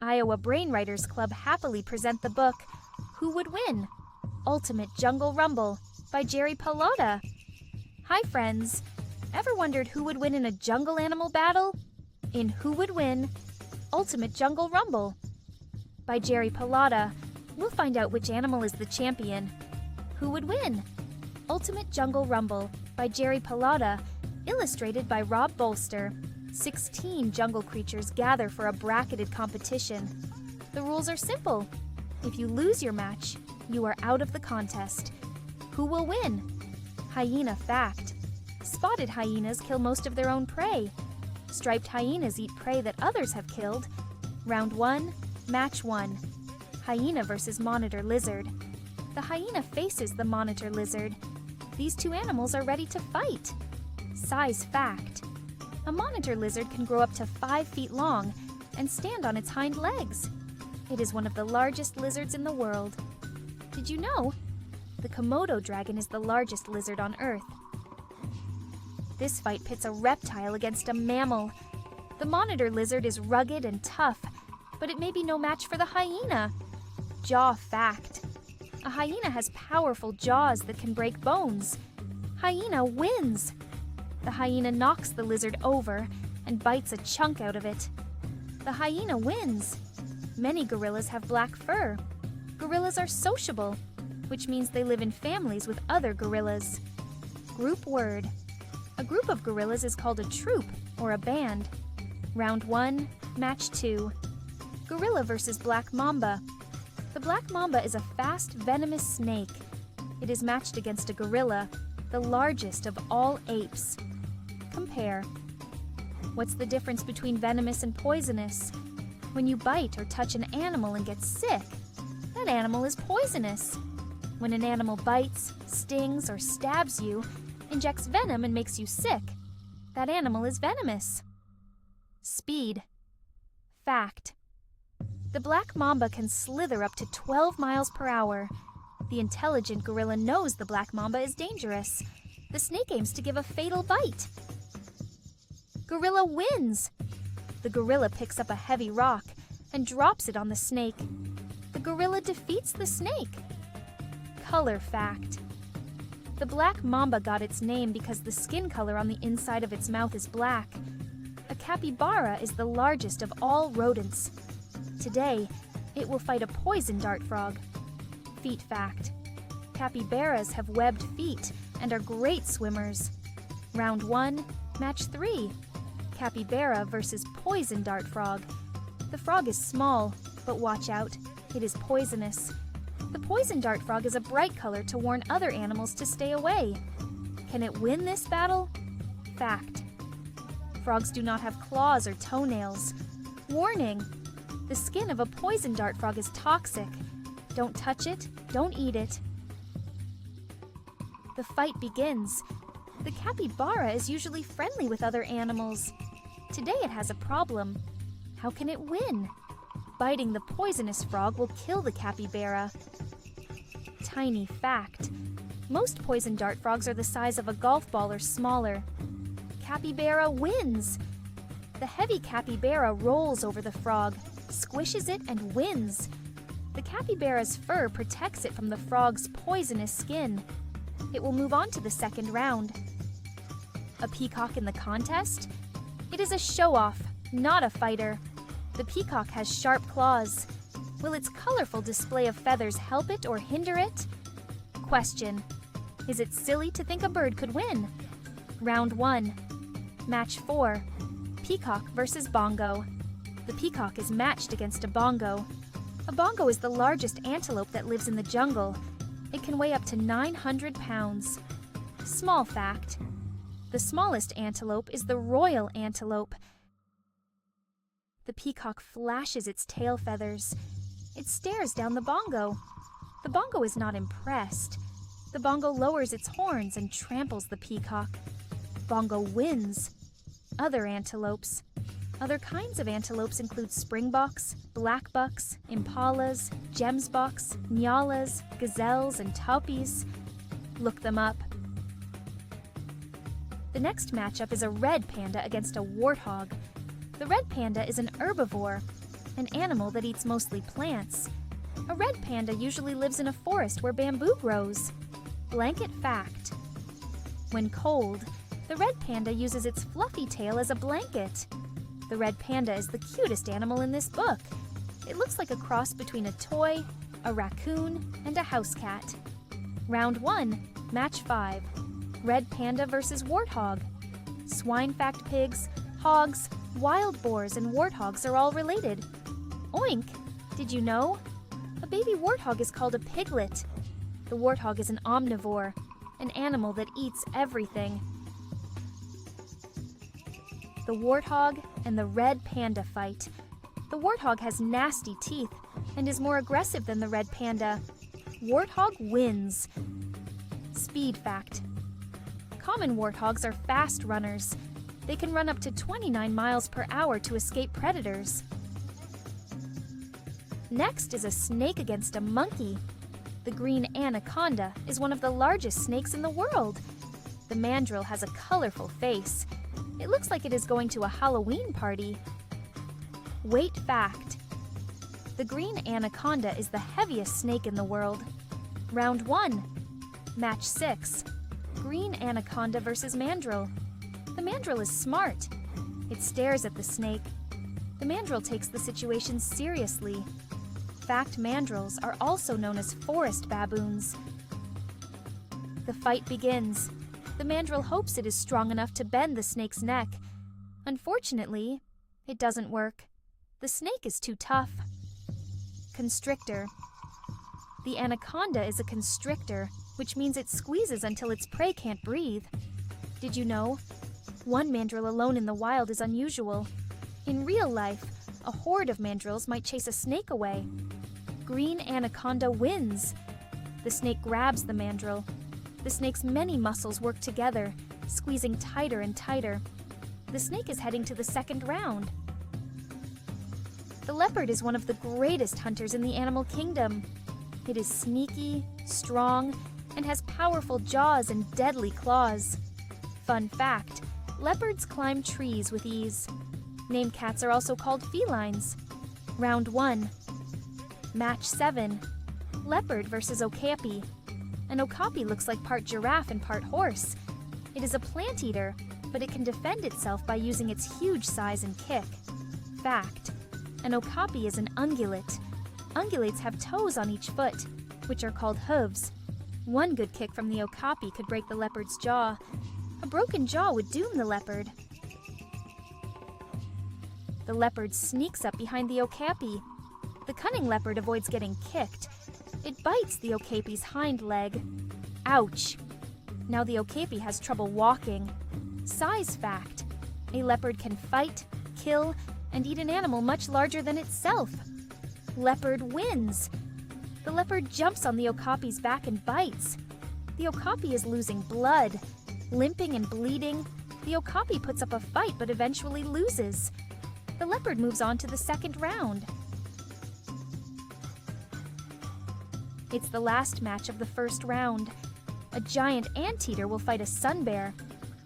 Iowa Brainwriters Club happily present the book, Who Would Win? Ultimate Jungle Rumble by Jerry Pallotta. Hi friends! Ever wondered who would win in a jungle animal battle? In Who Would Win? Ultimate Jungle Rumble by Jerry Pallotta, we'll find out which animal is the champion. Who would win? Ultimate Jungle Rumble by Jerry Pallotta, illustrated by Rob Bolster. 16 jungle creatures gather for a bracketed competition. The rules are simple. If you lose your match, you are out of the contest. Who will win? Hyena fact. Spotted hyenas kill most of their own prey. Striped hyenas eat prey that others have killed. Round 1, match 1. Hyena versus monitor lizard. The hyena faces the monitor lizard. These two animals are ready to fight. Size fact. A monitor lizard can grow up to 5 feet long and stand on its hind legs. It is one of the largest lizards in the world. Did you know? The Komodo dragon is the largest lizard on Earth. This fight pits a reptile against a mammal. The monitor lizard is rugged and tough, but it may be no match for the hyena. Jaw fact. A hyena has powerful jaws that can break bones. Hyena wins. The hyena knocks the lizard over and bites a chunk out of it. The hyena wins. Many gorillas have black fur. Gorillas are sociable, which means they live in families with other gorillas. Group word. A group of gorillas is called a troop or a band. Round 1, match 2. Gorilla versus black mamba. The black mamba is a fast, venomous snake. It is matched against a gorilla, the largest of all apes. Compare. What's the difference between venomous and poisonous? When you bite or touch an animal and get sick, that animal is poisonous. When an animal bites, stings, or stabs you, injects venom and makes you sick, that animal is venomous. Speed. Fact. The black mamba can slither up to 12 miles per hour. The intelligent gorilla knows the black mamba is dangerous. The snake aims to give a fatal bite. Gorilla wins. The gorilla picks up a heavy rock and drops it on the snake. The gorilla defeats the snake. Color fact. The black mamba got its name because the skin color on the inside of its mouth is black. A capybara is the largest of all rodents. Today, it will fight a poison dart frog. Feet fact. Capybaras have webbed feet and are great swimmers. Round 1, match 3. Capybara versus poison dart frog. The frog is small, but watch out, it is poisonous. The poison dart frog is a bright color to warn other animals to stay away. Can it win this battle? Fact. Frogs do not have claws or toenails. Warning! The skin of a poison dart frog is toxic. Don't touch it, don't eat it. The fight begins. The capybara is usually friendly with other animals. Today it has a problem. How can it win? Biting the poisonous frog will kill the capybara. Tiny fact. Most poison dart frogs are the size of a golf ball or smaller. Capybara wins. The heavy capybara rolls over the frog, squishes it, and wins. The capybara's fur protects it from the frog's poisonous skin. It will move on to the second round. A peacock in the contest? It is a show-off, not a fighter. The peacock has sharp claws. Will its colorful display of feathers help it or hinder it? Question. Is it silly to think a bird could win? Round 1. Match 4. Peacock versus bongo. The peacock is matched against a bongo. A bongo is the largest antelope that lives in the jungle. It can weigh up to 900 pounds. Small fact. The smallest antelope is the royal antelope. The peacock flashes its tail feathers. It stares down the bongo. The bongo is not impressed. The bongo lowers its horns and tramples the peacock. Bongo wins. Other antelopes. Other kinds of antelopes include springboks, blackbucks, impalas, gemsboks, nyalas, gazelles, and taupis. Look them up. The next matchup is a red panda against a warthog. The red panda is an herbivore. an animal that eats mostly plants. A red panda usually lives in a forest where bamboo grows. Blanket fact: when cold, the red panda uses its fluffy tail as a blanket. The red panda is the cutest animal in this book. It looks like a cross between a toy, a raccoon, and a house cat. Round 1, match 5. Red panda versus warthog. Swine fact: pigs, hogs, wild boars, and warthogs are all related. Oink! Did you know? A baby warthog is called a piglet. The warthog is an omnivore, an animal that eats everything. The warthog and the red panda fight. The warthog has nasty teeth and is more aggressive than the red panda. Warthog wins. Speed fact: common warthogs are fast runners. They can run up to 29 miles per hour to escape predators. Next is a snake against a monkey. The green anaconda is one of the largest snakes in the world. The mandrill has a colorful face. It looks like it is going to a Halloween party. Weight fact: the green anaconda is the heaviest snake in the world. Round 1, match 6. Green anaconda versus mandrill. The mandrill is smart. It stares at the snake. The mandrill takes the situation seriously. Fact: mandrills are also known as forest baboons. The fight begins. The mandrill hopes it is strong enough to bend the snake's neck. Unfortunately, it doesn't work. The snake is too tough. Constrictor. The anaconda is a constrictor, which means it squeezes until its prey can't breathe. Did you know? One mandrill alone in the wild is unusual. In real life, a horde of mandrills might chase a snake away. Green anaconda wins. The snake grabs the mandrill. The snake's many muscles work together, squeezing tighter and tighter. The snake is heading to the second round. The leopard is one of the greatest hunters in the animal kingdom. It is sneaky, strong, and has powerful jaws and deadly claws. Fun fact: leopards climb trees with ease. Named cats are also called felines. Round 1. Match 7. Leopard versus okapi. An okapi looks like part giraffe and part horse. It is a plant eater, but it can defend itself by using its huge size and kick. Fact: an okapi is an ungulate. Ungulates have toes on each foot, which are called hooves. One good kick from the okapi could break the leopard's jaw. A broken jaw would doom the leopard. The leopard sneaks up behind the okapi. The cunning leopard avoids getting kicked. It bites the okapi's hind leg. Ouch! Now the okapi has trouble walking. Size fact: a leopard can fight, kill, and eat an animal much larger than itself. Leopard wins. The leopard jumps on the okapi's back and bites. The okapi is losing blood. Limping and bleeding, the okapi puts up a fight but eventually loses. The leopard moves on to the second round. It's the last match of the first round. A giant anteater will fight a sun bear.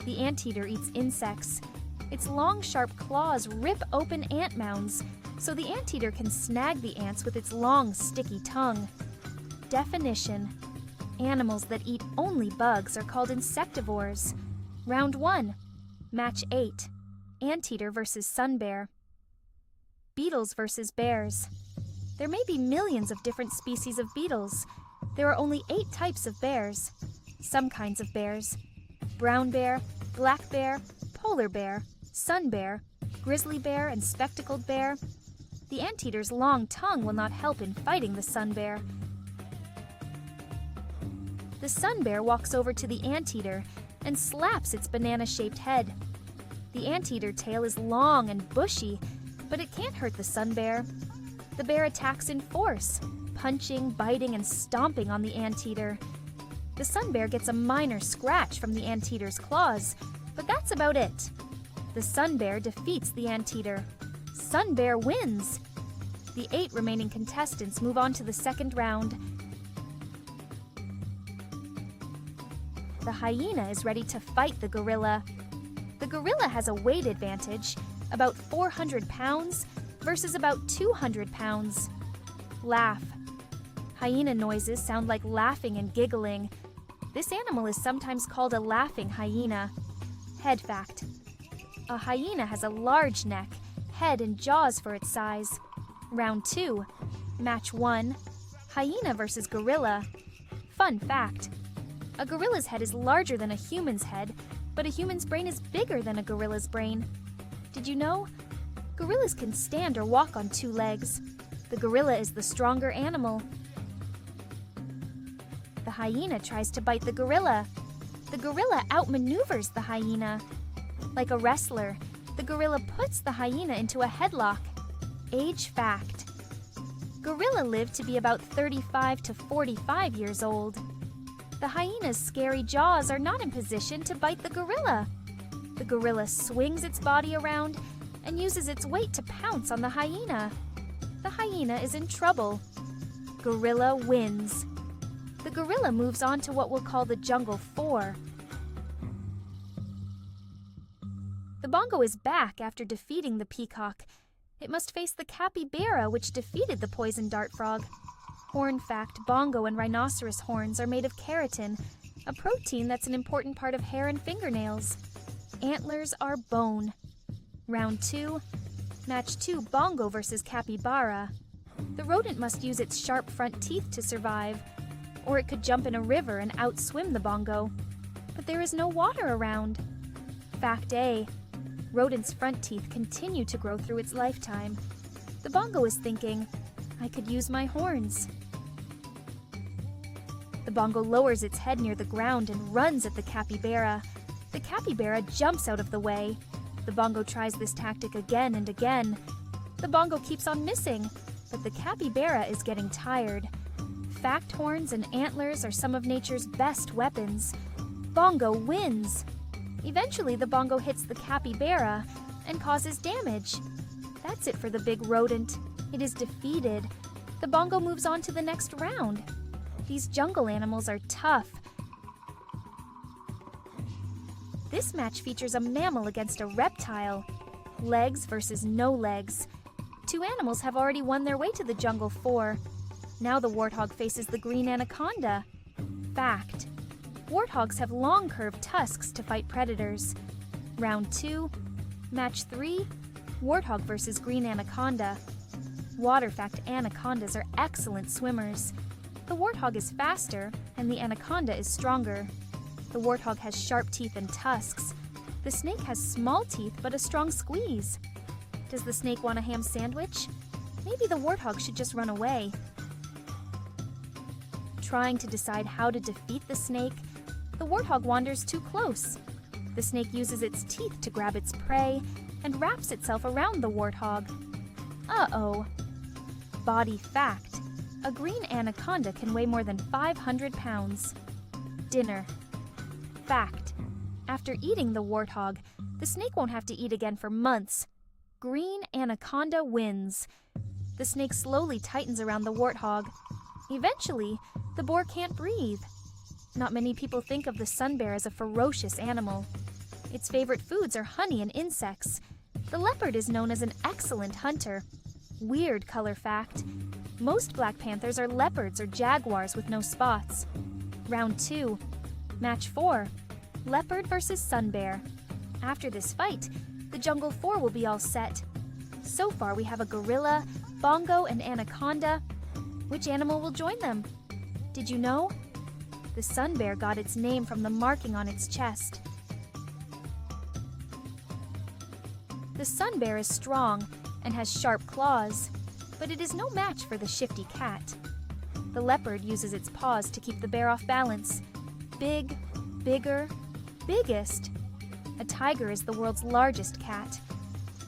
The anteater eats insects. Its long, sharp claws rip open ant mounds, so the anteater can snag the ants with its long, sticky tongue. Definition: animals that eat only bugs are called insectivores. Round 1. Match 8. Anteater versus sun bear. Beetles versus bears. There may be millions of different species of beetles. There are only 8 types of bears. Some kinds of bears: brown bear, black bear, polar bear, sun bear, grizzly bear, and spectacled bear. The anteater's long tongue will not help in fighting the sun bear. The sun bear walks over to the anteater and slaps its banana-shaped head. The anteater tail is long and bushy, but it can't hurt the sun bear. The bear attacks in force, punching, biting, and stomping on the anteater. The sun bear gets a minor scratch from the anteater's claws, but that's about it. The sun bear defeats the anteater. Sun bear wins. The 8 remaining contestants move on to the second round. The hyena is ready to fight the gorilla. The gorilla has a weight advantage, about 400 pounds, versus about 200 pounds. Laugh. Hyena noises sound like laughing and giggling. This animal is sometimes called a laughing hyena. Head fact. A hyena has a large neck, head, and jaws for its size. Round 2. Match 1. Hyena versus gorilla. Fun fact. A gorilla's head is larger than a human's head, but a human's brain is bigger than a gorilla's brain. Did you know? Gorillas can stand or walk on 2 legs. The gorilla is the stronger animal. The hyena tries to bite the gorilla. The gorilla outmaneuvers the hyena. Like a wrestler, the gorilla puts the hyena into a headlock. Age fact. Gorilla live to be about 35 to 45 years old. The hyena's scary jaws are not in position to bite the gorilla. The gorilla swings its body around and uses its weight to pounce on the hyena. The hyena is in trouble. Gorilla wins. The gorilla moves on to what we'll call the jungle 4. The bongo is back after defeating the peacock. It must face the capybara, which defeated the poison dart frog. Horn fact, bongo and rhinoceros horns are made of keratin, a protein that's an important part of hair and fingernails. Antlers are bone. Round 2. Match 2, bongo versus capybara. The rodent must use its sharp front teeth to survive, or it could jump in a river and outswim the bongo. But there is no water around. Fact A. Rodent's front teeth continue to grow through its lifetime. The bongo is thinking, I could use my horns. The bongo lowers its head near the ground and runs at the capybara. The capybara jumps out of the way. The bongo tries this tactic again and again. The bongo keeps on missing, but the capybara is getting tired. Fact, horns and antlers are some of nature's best weapons. Bongo wins. Eventually, the bongo hits the capybara and causes damage. That's it for the big rodent. It is defeated. The bongo moves on to the next round. These jungle animals are tough. This match features a mammal against a reptile. Legs versus no legs. 2 animals have already won their way to the jungle 4. Now the warthog faces the green anaconda. Fact. Warthogs have long curved tusks to fight predators. Round 2. Match 3. Warthog versus green anaconda. Water fact, anacondas are excellent swimmers. The warthog is faster, and the anaconda is stronger. The warthog has sharp teeth and tusks. The snake has small teeth but a strong squeeze. Does the snake want a ham sandwich? Maybe the warthog should just run away. Trying to decide how to defeat the snake, the warthog wanders too close. The snake uses its teeth to grab its prey and wraps itself around the warthog. Uh-oh. Body fact. A green anaconda can weigh more than 500 pounds. Dinner. Fact. After eating the warthog, the snake won't have to eat again for months. Green anaconda wins. The snake slowly tightens around the warthog. Eventually, the boar can't breathe. Not many people think of the sun bear as a ferocious animal. Its favorite foods are honey and insects. The leopard is known as an excellent hunter. Weird color fact. Most black panthers are leopards or jaguars with no spots. Round 2. Match 4. Leopard versus sun bear. After this fight, the jungle 4 will be all set. So far we have a gorilla, bongo, and anaconda. Which animal will join them? Did you know? The sun bear got its name from the marking on its chest. The sun bear is strong and has sharp claws, but it is no match for the shifty cat. The leopard uses its paws to keep the bear off balance. Big, bigger, biggest. A tiger is the world's largest cat.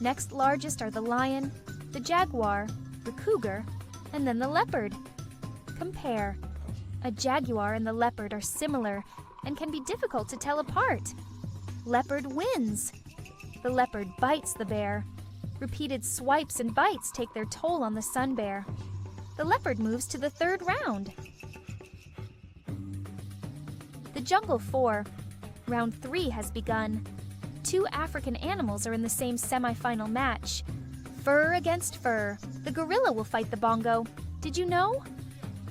Next largest are the lion, the jaguar, the cougar, and then the leopard. Compare. A jaguar and the leopard are similar and can be difficult to tell apart. Leopard wins. The leopard bites the bear. Repeated swipes and bites take their toll on the sun bear. The leopard moves to the 3rd round. The jungle 4. Round 3 has begun. 2 African animals are in the same semi-final match. Fur against fur, the gorilla will fight the bongo. Did you know?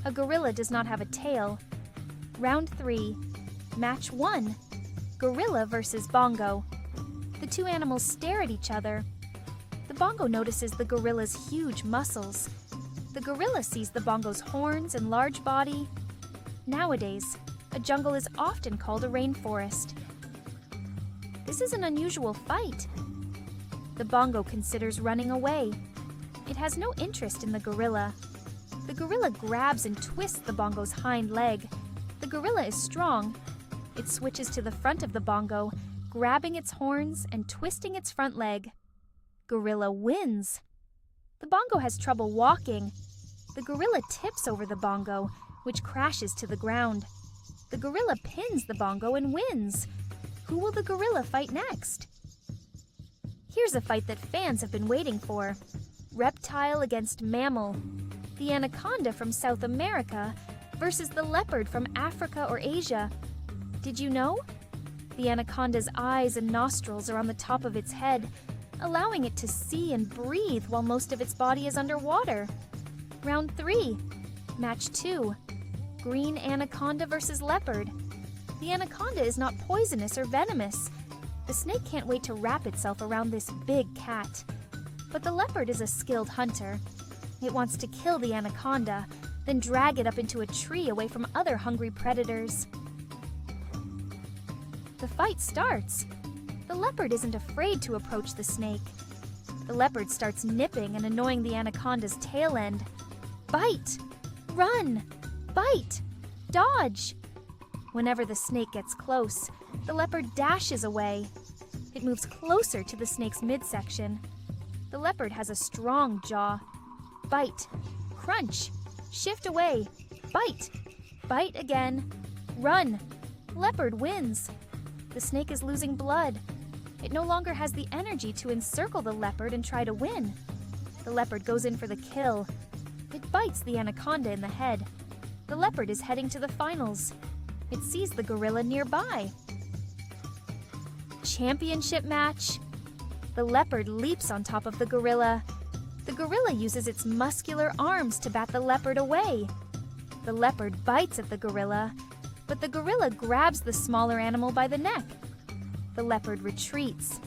A gorilla does not have a tail. Round 3. Match 1. Gorilla versus bongo. The two animals stare at each other. The bongo notices the gorilla's huge muscles. The gorilla sees the bongo's horns and large body. Nowadays, a jungle is often called a rainforest. This is an unusual fight. The bongo considers running away. It has no interest in the gorilla. The gorilla grabs and twists the bongo's hind leg. The gorilla is strong. It switches to the front of the bongo, grabbing its horns and twisting its front leg. Gorilla wins. The bongo has trouble walking. The gorilla tips over the bongo, which crashes to the ground. The gorilla pins the bongo and wins. Who will the gorilla fight next? Here's a fight that fans have been waiting for. Reptile against mammal. The anaconda from South America versus the leopard from Africa or Asia. Did you know? The anaconda's eyes and nostrils are on the top of its head, allowing it to see and breathe while most of its body is underwater. Round 3. Match 2. Green anaconda versus leopard. The anaconda is not poisonous or venomous. The snake can't wait to wrap itself around this big cat. But the leopard is a skilled hunter. It wants to kill the anaconda, then drag it up into a tree away from other hungry predators. The fight starts. The leopard isn't afraid to approach the snake. The leopard starts nipping and annoying the anaconda's tail end. Bite! Run! Bite! Dodge! Whenever the snake gets close, the leopard dashes away. It moves closer to the snake's midsection. The leopard has a strong jaw. Bite! Crunch! Shift away! Bite! Bite again! Run! Leopard wins! The snake is losing blood. It no longer has the energy to encircle the leopard and try to win. The leopard goes in for the kill. It bites the anaconda in the head. The leopard is heading to the finals. It sees the gorilla nearby. Championship match. The leopard leaps on top of the gorilla. The gorilla uses its muscular arms to bat the leopard away. The leopard bites at the gorilla, but the gorilla grabs the smaller animal by the neck. The leopard retreats.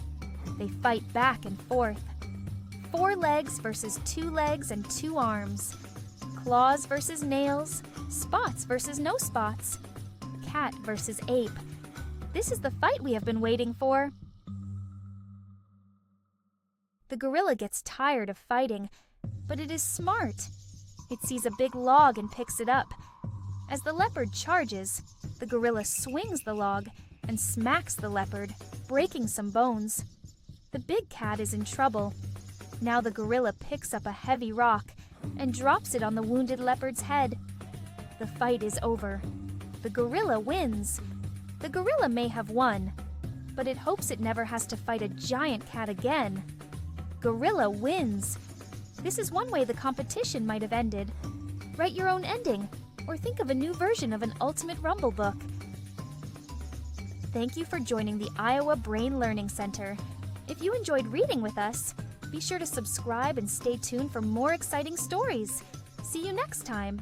They fight back and forth. 4 legs versus 2 legs and 2 arms. Claws versus nails. Spots versus no spots. Cat versus ape. This is the fight we have been waiting for. The gorilla gets tired of fighting, but it is smart. It sees a big log and picks it up. As the leopard charges, the gorilla swings the log and smacks the leopard, breaking some bones. The big cat is in trouble. Now the gorilla picks up a heavy rock and drops it on the wounded leopard's head. The fight is over. The gorilla wins. The gorilla may have won, but it hopes it never has to fight a giant cat again. Gorilla wins. This is one way the competition might have ended. Write your own ending, or think of a new version of an Ultimate Rumble book. Thank you for joining the Iowa Brain Learning Center. If you enjoyed reading with us, be sure to subscribe and stay tuned for more exciting stories. See you next time.